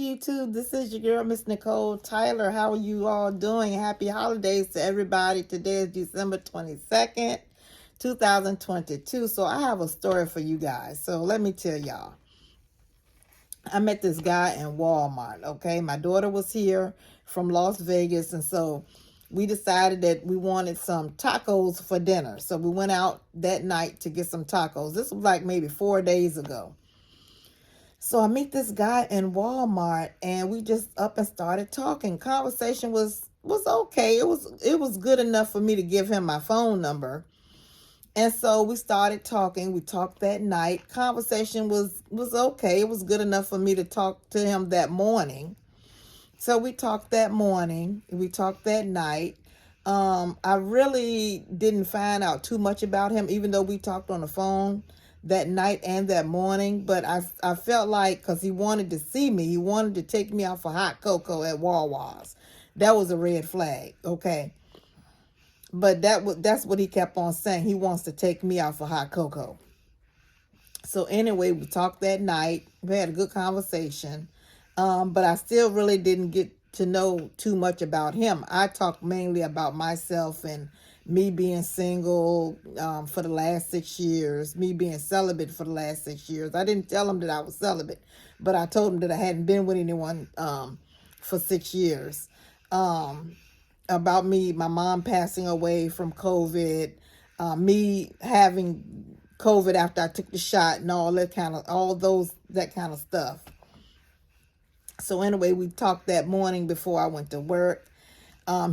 YouTube. This is your girl, Miss NicoleTyler. How are you all doing? Happy holidays to everybody. Today is December 22nd, 2022. So I have a story for you guys. So let me tell y'all. I met this guy in Walmart, okay? My daughter was here from Las Vegas, and so we decided that we wanted some tacos for dinner. So we went out that night to get some tacos. This was like maybe 4 days ago. So I meet this guy in Walmart, and we just up and started talking. Conversation was okay. It was good enough for me to give him my phone number. And so we started talking. We talked that night. Conversation was okay. It was good enough for me to talk to him that morning. So we talked that morning. We talked that night. I really didn't find out too much about him, even though we talked on the phone that night and that morning. But I felt like, because he wanted to see me, he wanted to take me out for hot cocoa at Wawa's. That was a red flag, okay? But that's what he kept on saying. He wants to take me out for hot cocoa. So anyway, we talked that night. We had a good conversation. But I still really didn't get to know too much about him. I talked mainly about myself and me being single for the last 6 years, me being celibate for the last 6 years. I didn't tell him that I was celibate, but I told him that I hadn't been with anyone for 6 years. About me, my mom passing away from COVID, me having COVID after I took the shot, and that kind of stuff. So anyway, we talked that morning before I went to work.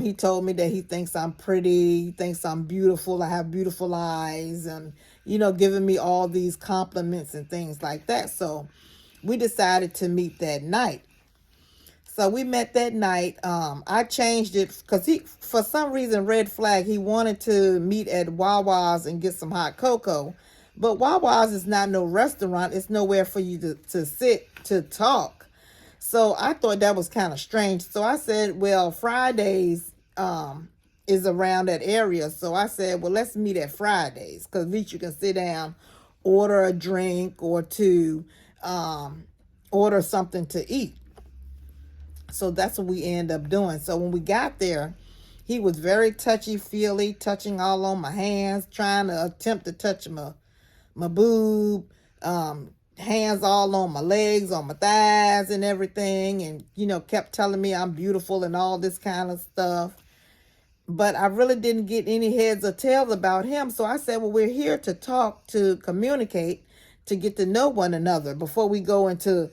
He told me that he thinks I'm pretty, he thinks I'm beautiful, I have beautiful eyes, and, giving me all these compliments and things like that. So we decided to meet that night. So we met that night. I changed it because for some reason, red flag, he wanted to meet at Wawa's and get some hot cocoa. But Wawa's is not no restaurant. It's nowhere for you to sit to talk. So I thought that was kind of strange. So I said, well, Fridays is around that area. So I said, well, let's meet at Fridays, because at least you can sit down, order a drink or two, order something to eat. So that's what we end up doing. So when we got there, he was very touchy-feely, touching all on my hands, trying to attempt to touch my boob, hands all on my legs, on my thighs and everything, and, kept telling me I'm beautiful and all this kind of stuff. But I really didn't get any heads or tails about him. So I said, well, we're here to talk, to communicate, to get to know one another before we go into,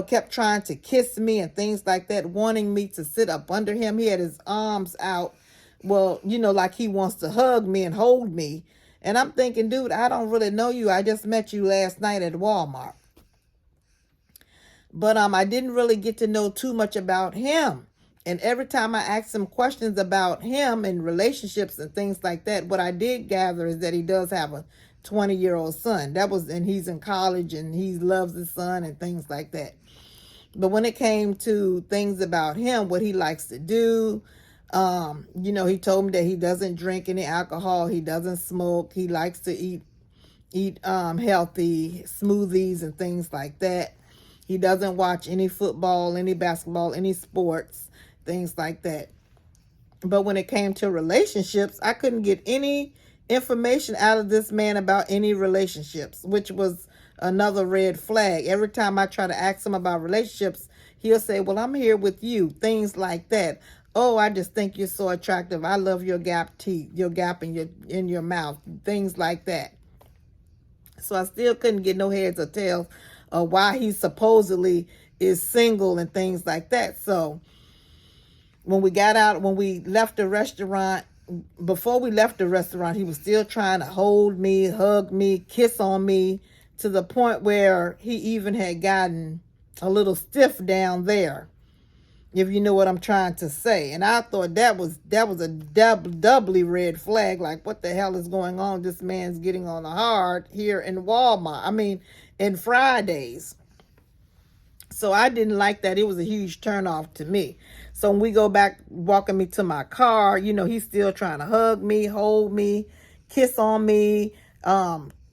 kept trying to kiss me and things like that, wanting me to sit up under him. He had his arms out, well, like he wants to hug me and hold me. And I'm thinking, dude, I don't really know you. I just met you last night at Walmart. But I didn't really get to know too much about him. And every time I asked him questions about him and relationships and things like that, what I did gather is that he does have a 20-year-old son. And he's in college and he loves his son and things like that. But when it came to things about him, what he likes to do, he told me that he doesn't drink any alcohol. He doesn't smoke. He likes to eat healthy smoothies and things like that. He doesn't watch any football, any basketball, any sports, things like that. But when it came to relationships, I couldn't get any information out of this man about any relationships, which was another red flag. Every time I try to ask him about relationships, he'll say, well, I'm here with you, things like that. Oh, I just think you're so attractive. I love your gap teeth, your gap in your mouth, things like that. So I still couldn't get no heads or tails of why he supposedly is single and things like that. So when we left the restaurant, before we left the restaurant, he was still trying to hold me, hug me, kiss on me, to the point where he even had gotten a little stiff down there, if you know what I'm trying to say. And I thought that was a doubly red flag. Like, what the hell is going on? This man's getting on the hard here in Walmart. In Fridays. So I didn't like that. It was a huge turnoff to me. So when we go back, walking me to my car, he's still trying to hug me, hold me, kiss on me,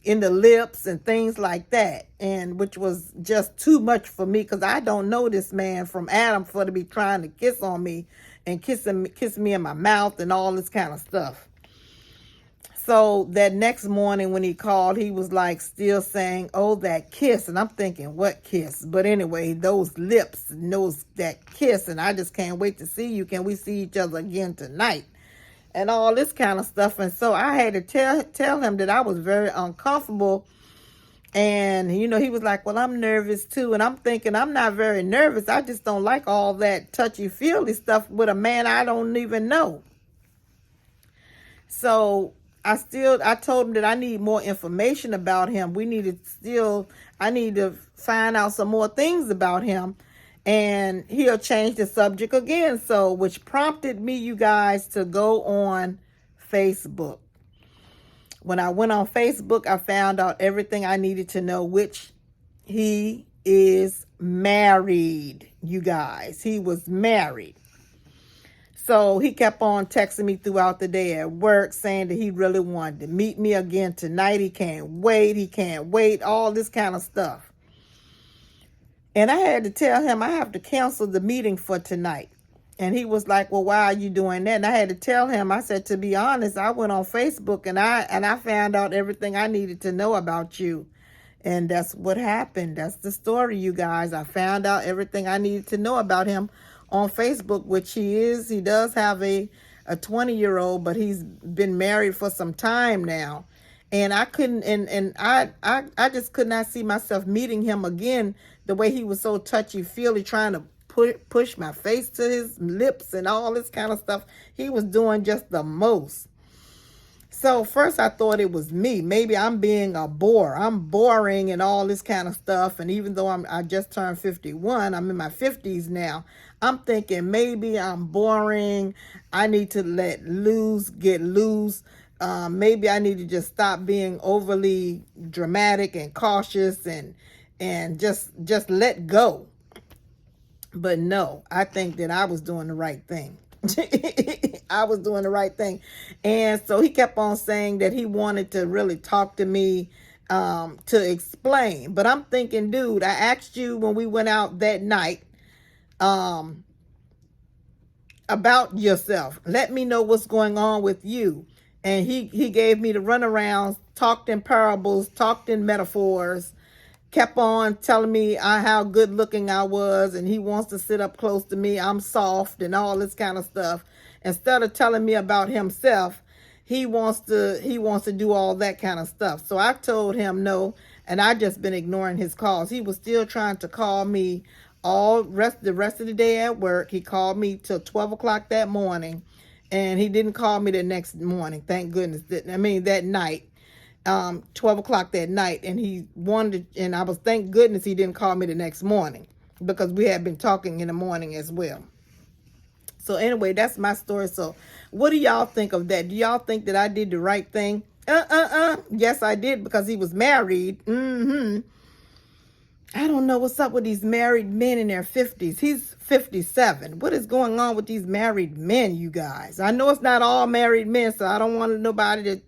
in the lips and things like that, and which was just too much for me, because I don't know this man from Adam for to be trying to kiss on me and kiss me in my mouth and all this kind of stuff. So that next morning when he called, he was like still saying, oh, that kiss. And I'm thinking, what kiss? But anyway, those lips and that kiss. And I just can't wait to see you. Can we see each other again tonight? And all this kind of stuff. And so I had to tell him that I was very uncomfortable. And, he was like, well, I'm nervous too. And I'm thinking, I'm not very nervous. I just don't like all that touchy-feely stuff with a man I don't even know. So I told him that I need more information about him. I need to find out some more things about him. And he'll change the subject again. So, which prompted me, you guys, to go on Facebook. When I went on Facebook, I found out everything I needed to know, which he is married, you guys. He was married. So he kept on texting me throughout the day at work saying that he really wanted to meet me again tonight. He can't wait, all this kind of stuff. And I had to tell him I have to cancel the meeting for tonight. And he was like, well, why are you doing that? And I had to tell him, I said, to be honest, I went on Facebook and I found out everything I needed to know about you. And that's what happened. That's the story, you guys. I found out everything I needed to know about him on Facebook, which he does have a 20-year-old, but he's been married for some time now. And I couldn't, and I just could not see myself meeting him again the way he was so touchy-feely, trying to push my face to his lips and all this kind of stuff. He was doing just the most. So first I thought it was me. Maybe I'm being a bore. I'm boring and all this kind of stuff. And even though I just turned 51, I'm in my 50s now. I'm thinking maybe I'm boring. I need to get loose. Maybe I need to just stop being overly dramatic and cautious and just let go. But no, I think that I was doing the right thing. I was doing the right thing. And so he kept on saying that he wanted to really talk to me to explain. But I'm thinking, dude, I asked you when we went out that night about yourself. Let me know what's going on with you. And he gave me the runarounds, talked in parables, talked in metaphors, kept on telling me how good looking I was, and he wants to sit up close to me. I'm soft and all this kind of stuff. Instead of telling me about himself, he wants to do all that kind of stuff. So I told him no, and I just been ignoring his calls. He was still trying to call me the rest of the day at work. He called me till 12 o'clock that morning, and he didn't call me the next morning. Thank goodness. That night. 12 o'clock that night, and I was, thank goodness he didn't call me the next morning, because we had been talking in the morning as well. So anyway, that's my story. So what do y'all think of that? Do y'all think that I did the right thing? Yes, I did, because he was married. I don't know what's up with these married men in their 50s. He's 57. What is going on with these married men, you guys? I know it's not all married men, so I don't want nobody to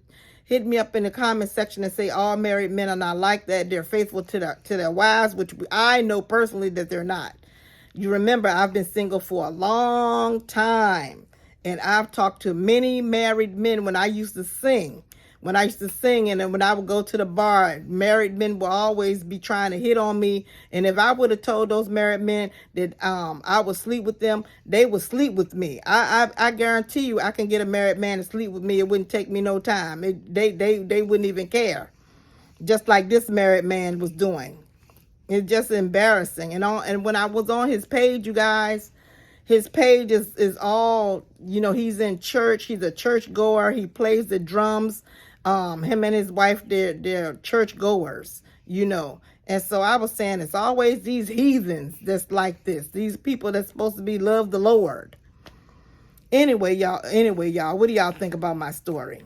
hit me up in the comment section and say all married men are not like that. They're faithful to their wives, which I know personally that they're not. You remember, I've been single for a long time, and I've talked to many married men when I used to sing. And then when I would go to the bar, married men will always be trying to hit on me. And if I would have told those married men that I would sleep with them, they would sleep with me. I guarantee you, I can get a married man to sleep with me. It wouldn't take me no time. They wouldn't even care. Just like this married man was doing. It's just embarrassing. And when I was on his page, you guys, his page is all, he's in church. He's a church goer. He plays the drums. Him and his wife, they're church goers, And so I was saying, it's always these heathens that's like this. These people that's supposed to be love the Lord. Anyway, y'all, what do y'all think about my story?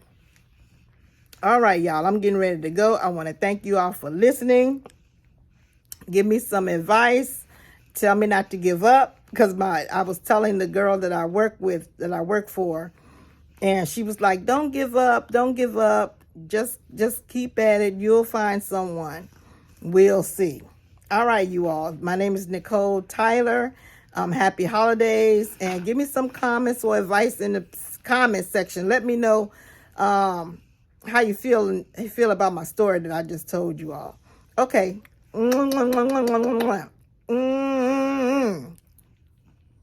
All right, y'all, I'm getting ready to go. I want to thank you all for listening. Give me some advice. Tell me not to give up, because I was telling the girl that I work for, and she was like, don't give up. Just keep at it. You'll find someone. We'll see. All right, you all. My name is NicoleTyler. Happy holidays, and give me some comments or advice in the comment section. Let me know how you feel about my story that I just told you all. Okay.